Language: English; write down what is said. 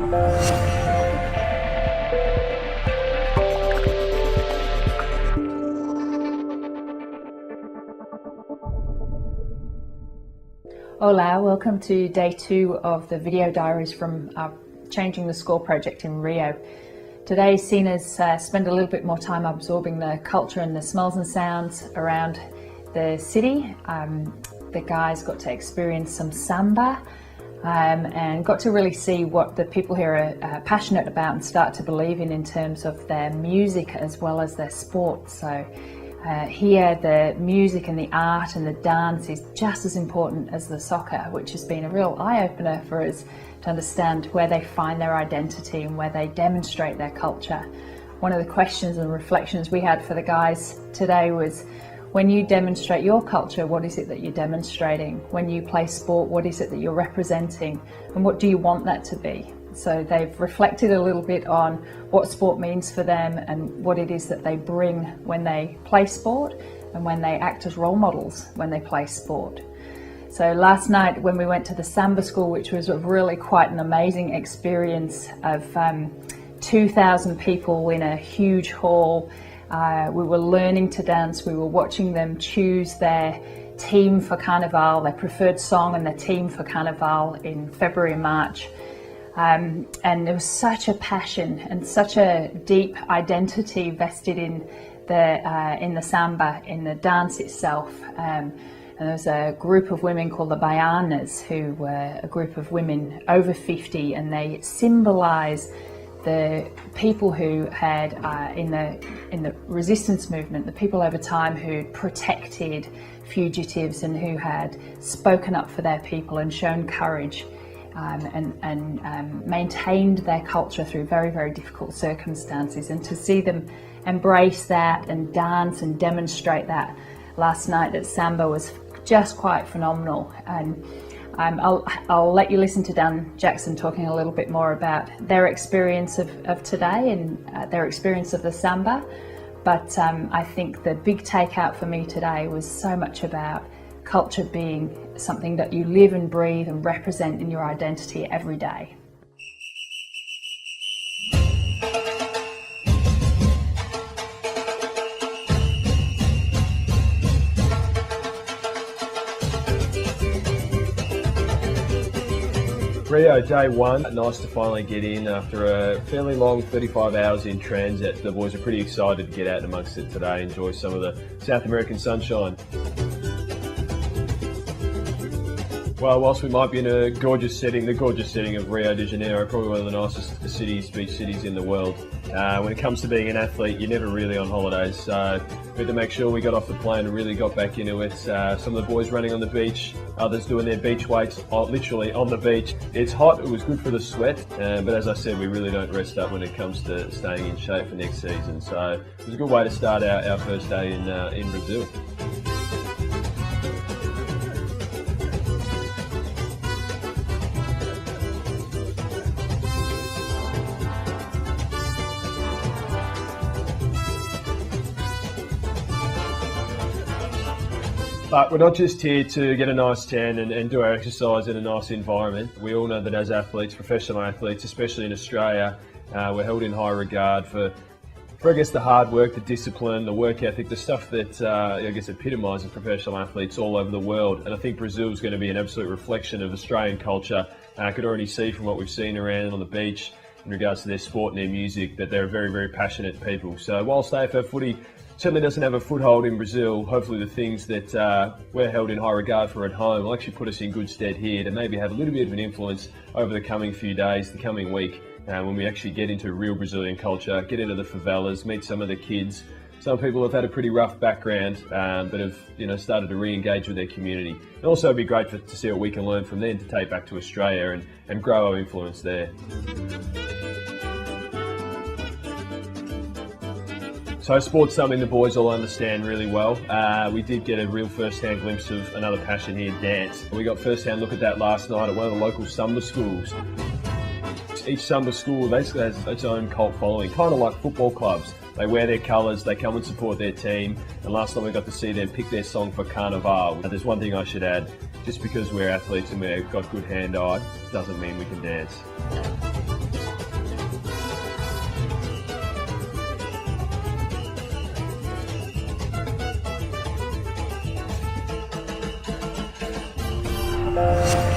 Hola, welcome to day 2 of the video diaries from our Changing the Score project in Rio. Today seen us spend a little bit more time absorbing the culture and the smells and sounds around the city. The guys got to experience some Samba and got to really see what the people here are passionate about and start to believe in terms of their music as well as their sport. So here the music and the art and the dance is just as important as the soccer, which has been a real eye-opener for us to understand where they find their identity and where they demonstrate their culture. One of the questions and reflections we had for the guys today was, when you demonstrate your culture, what is it that you're demonstrating? When you play sport, what is it that you're representing? And what do you want that to be? So they've reflected a little bit on what sport means for them and what it is that they bring when they play sport and when they act as role models when they play sport. So last night when we went to the Samba school, which was really quite an amazing experience of 2,000 people in a huge hall, we were learning to dance, we were watching them choose their team for Carnival, their preferred song and their team for Carnival in February and March. And there was such a passion and such a deep identity vested in the Samba, in the dance itself. And there was a group of women called the Baianas, who were a group of women over 50, and they symbolise the people who had in the resistance movement, the people over time who protected fugitives and who had spoken up for their people and shown courage. And maintained their culture through very, very difficult circumstances, and to see them embrace that and dance and demonstrate that last night at Samba was just quite phenomenal. And I'll let you listen to Dan Jackson talking a little bit more about their experience of today and their experience of the Samba. But I think the big takeout for me today was so much about culture being something that you live and breathe and represent in your identity every day. Rio, day 1. Nice to finally get in after a fairly long 35 hours in transit. The boys are pretty excited to get out amongst it today, enjoy some of the South American sunshine. Well, whilst we might be in a gorgeous setting, the gorgeous setting of Rio de Janeiro, probably one of the nicest cities, beach cities in the world. When it comes to being an athlete, you're never really on holidays, so we had to make sure we got off the plane and really got back into it. Some of the boys running on the beach, others doing their beach weights, literally on the beach. It's hot, it was good for the sweat, but as I said, we really don't rest up when it comes to staying in shape for next season. So it was a good way to start our first day in Brazil. But we're not just here to get a nice tan and do our exercise in a nice environment. We all know that as athletes, professional athletes, especially in Australia, we're held in high regard for I guess the hard work, the discipline, the work ethic, the stuff that I guess epitomises professional athletes all over the world. And I think Brazil is going to be an absolute reflection of Australian culture. I could already see from what we've seen around on the beach in regards to their sport and their music that they're very, very passionate people. So whilst AFL footy certainly doesn't have a foothold in Brazil, hopefully the things that we're held in high regard for at home will actually put us in good stead here to maybe have a little bit of an influence over the coming few days, the coming week, when we actually get into real Brazilian culture, get into the favelas, meet some of the kids. Some people have had a pretty rough background, but have started to re-engage with their community. And also it'd be great to see what we can learn from them to take back to Australia and grow our influence there. So sport's something the boys all understand really well. We did get a real first-hand glimpse of another passion here, dance. We got first-hand look at that last night at one of the local Samba schools. Each Samba school basically has its own cult following, kind of like football clubs. They wear their colours, they come and support their team, and last night we got to see them pick their song for Carnival. There's one thing I should add, just because we're athletes and we've got good hand-eye, doesn't mean we can dance. you.